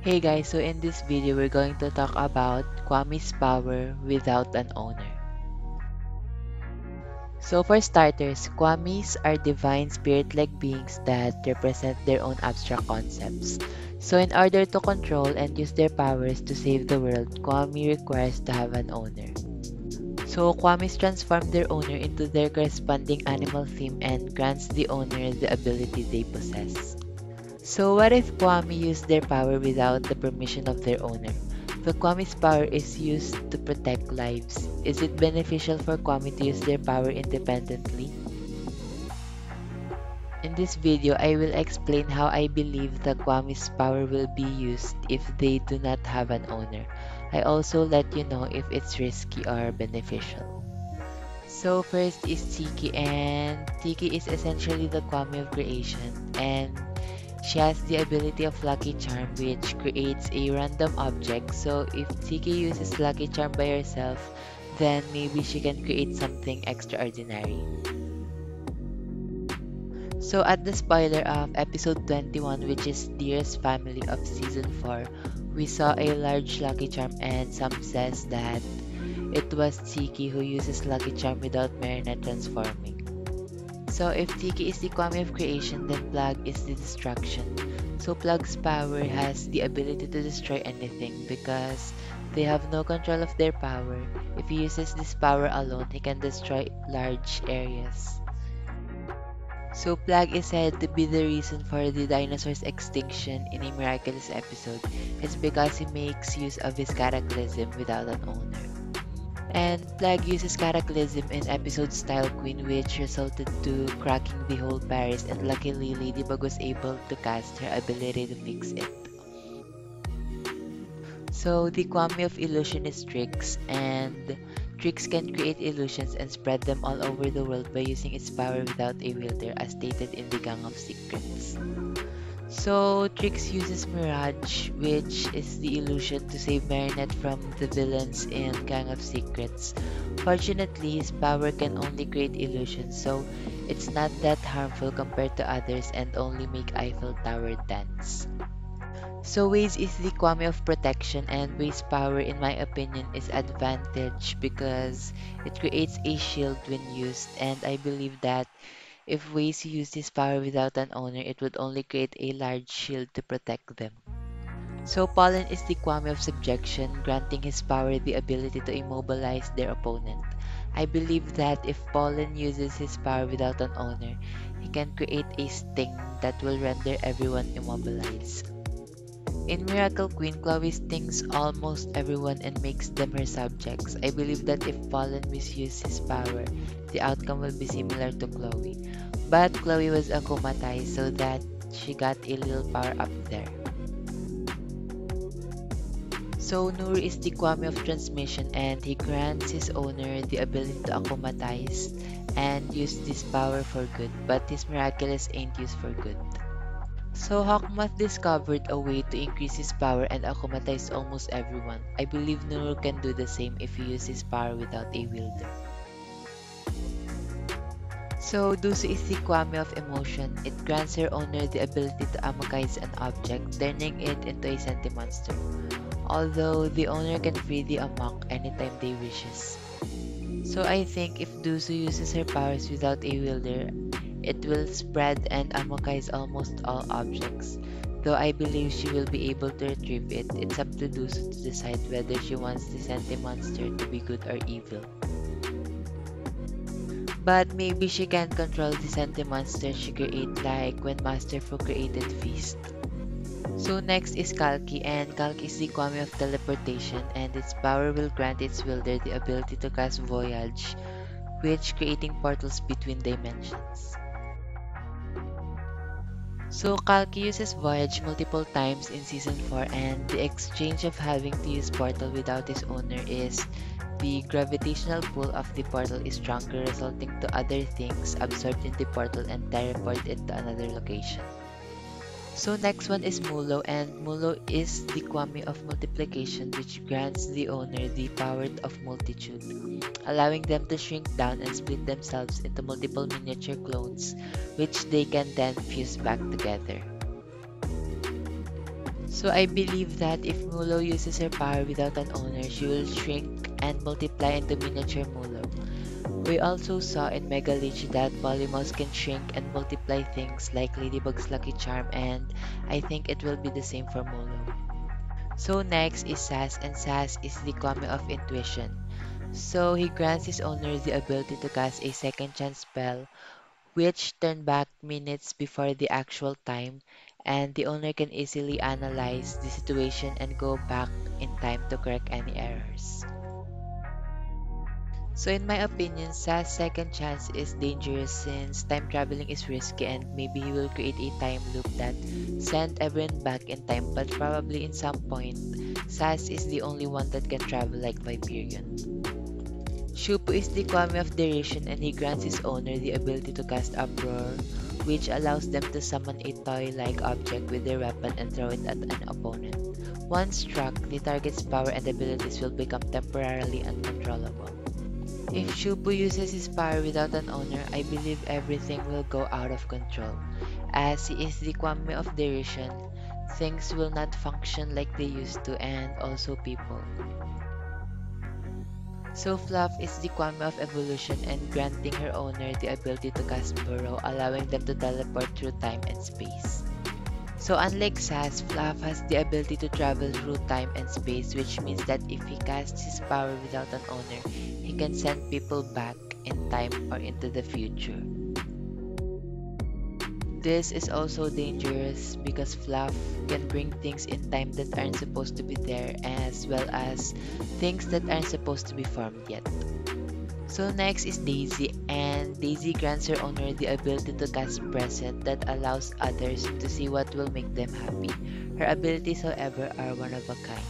Hey guys, so in this video we're going to talk about Kwame's power without an owner. So for starters, Kwamis are divine spirit-like beings that represent their own abstract concepts. So in order to control and use their powers to save the world, Kwami requires to have an owner. So Kwamis transform their owner into their corresponding animal theme and grants the owner the ability they possess. So what if Kwami use their power without the permission of their owner? The Kwami's power is used to protect lives. Is it beneficial for Kwami to use their power independently? In this video, I will explain how I believe the Kwami's power will be used if they do not have an owner. I also let you know if it's risky or beneficial. So first is Tiki, and Tiki is essentially the Kwami of creation, and she has the ability of Lucky Charm, which creates a random object. So if Tiki uses Lucky Charm by herself, then maybe she can create something extraordinary. So at the spoiler of episode 21, which is Dearest Family of season 4, we saw a large Lucky Charm, and some says that it was Tiki who uses Lucky Charm without Marinette transforming. So if Tiki is the Kwami of creation, then Plug is the destruction. So Plug's power has the ability to destroy anything because they have no control of their power. If he uses this power alone, he can destroy large areas. So Plug is said to be the reason for the dinosaur's extinction in a miraculous episode. It's because he makes use of his cataclysm without an owner. And Plague uses Cataclysm in episode Style Queen, which resulted to cracking the whole Paris, and luckily Ladybug was able to cast her ability to fix it. So the Kwami of illusion is Trix, and Trix can create illusions and spread them all over the world by using its power without a wielder, as stated in the Gang of Secrets. So, Trix uses Mirage, which is the illusion to save Marinette from the villains in Gang of Secrets. Fortunately, his power can only create illusions, so it's not that harmful compared to others and only make Eiffel Tower dance. So, Waze is the Kwame of protection, and Waze's power, in my opinion, is advantage because it creates a shield when used, and I believe that if Waze used his power without an owner, it would only create a large shield to protect them. So Pollen is the Kwame of subjection, granting his power the ability to immobilize their opponent. I believe that if Pollen uses his power without an owner, he can create a sting that will render everyone immobilized. In Miracle Queen, Chloe stings almost everyone and makes them her subjects. I believe that if Pollen misuses his power, the outcome will be similar to Chloe. But Chloe was akumatized so that she got a little power up there. So Nur is the Kwame of transmission, and he grants his owner the ability to akumatize and use this power for good, but his miraculous ain't used for good. So Hawkmoth discovered a way to increase his power and akumatize almost everyone. I believe Nur can do the same if he uses his power without a wielder. So Dusu is the Kwame of emotion. It grants her owner the ability to amokaize an object, turning it into a sentimonster. Although the owner can free the amok anytime they wishes. So I think if Dusu uses her powers without a wielder, it will spread and amokaize almost all objects. Though I believe she will be able to retrieve it, it's up to Dusu to decide whether she wants the sentimonster to be good or evil. But maybe she can control the sentimonster she create, like when Master Fu created Feast. So next is Kalki, and Kalki is the Kwame of teleportation, and its power will grant its wielder the ability to cast Voyage, which creating portals between dimensions. So Kalki uses Voyage multiple times in Season 4, and the exchange of having to use portal without his owner is the gravitational pull of the portal is stronger, resulting to other things absorbed in the portal and teleport it to another location. So next one is Mulo, and Mulo is the Kwame of multiplication, which grants the owner the power of multitude, allowing them to shrink down and split themselves into multiple miniature clones, which they can then fuse back together. So I believe that if Mulo uses her power without an owner, she will shrink and multiply into miniature Mulo. We also saw in Mega Leech that Polymos can shrink and multiply things like Ladybug's Lucky Charm, and I think it will be the same for Mulo. So next is Sass, and Sass is the Kami of Intuition. So he grants his owner the ability to cast a second chance spell, which turn back minutes before the actual time, and the owner can easily analyze the situation and go back in time to correct any errors. So in my opinion, Sa's second chance is dangerous since time traveling is risky and maybe he will create a time loop that send everyone back in time, but probably in some point, Sas is the only one that can travel like Viperion. Shupu is the Kwame of Derision and he grants his owner the ability to cast Uproar, which allows them to summon a toy-like object with their weapon and throw it at an opponent. Once struck, the target's power and abilities will become temporarily uncontrollable. If Shupu uses his power without an owner, I believe everything will go out of control. As he is the Kwame of Derision, things will not function like they used to and also people. So Fluff is the Kwame of Evolution and granting her owner the ability to cast Burrow, allowing them to teleport through time and space. So unlike Sass, Fluff has the ability to travel through time and space, which means that if he casts his power without an owner, he can send people back in time or into the future. This is also dangerous because Fluff can bring things in time that aren't supposed to be there as well as things that aren't supposed to be formed yet. So next is Daisy, and Daisy grants her owner the ability to cast Present that allows others to see what will make them happy. Her abilities, however, are one of a kind.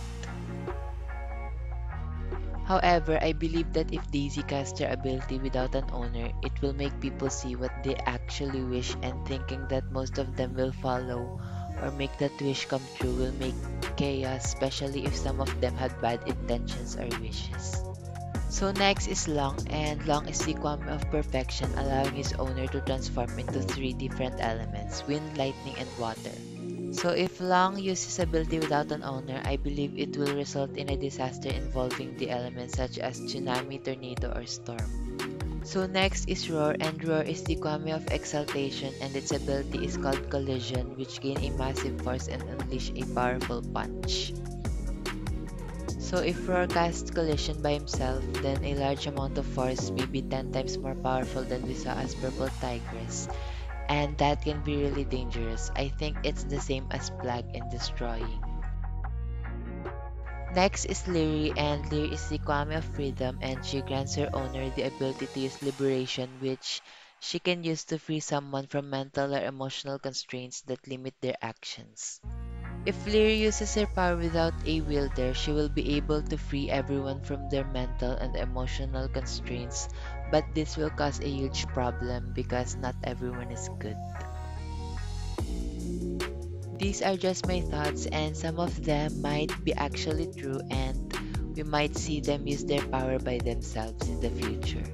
However, I believe that if Daisy casts her ability without an owner, it will make people see what they actually wish, and thinking that most of them will follow or make that wish come true will make chaos, especially if some of them had bad intentions or wishes. So next is Long, and Long is the Kwame of Perfection, allowing his owner to transform into three different elements, wind, lightning, and water. So if Long uses ability without an owner, I believe it will result in a disaster involving the elements such as tsunami, tornado, or storm. So next is Roar, and Roar is the Kwame of Exaltation and its ability is called Collision, which gain a massive force and unleash a powerful punch. So if Roar casts Collision by himself, then a large amount of force may be 10 times more powerful than we saw as Purple Tigress, and that can be really dangerous. I think it's the same as Plague in Destroying. Next is Leary, and Leary is the Kwame of Freedom and she grants her owner the ability to use Liberation, which she can use to free someone from mental or emotional constraints that limit their actions. If Leary uses her power without a wielder, she will be able to free everyone from their mental and emotional constraints, but this will cause a huge problem because not everyone is good. These are just my thoughts and some of them might be actually true and we might see them use their power by themselves in the future.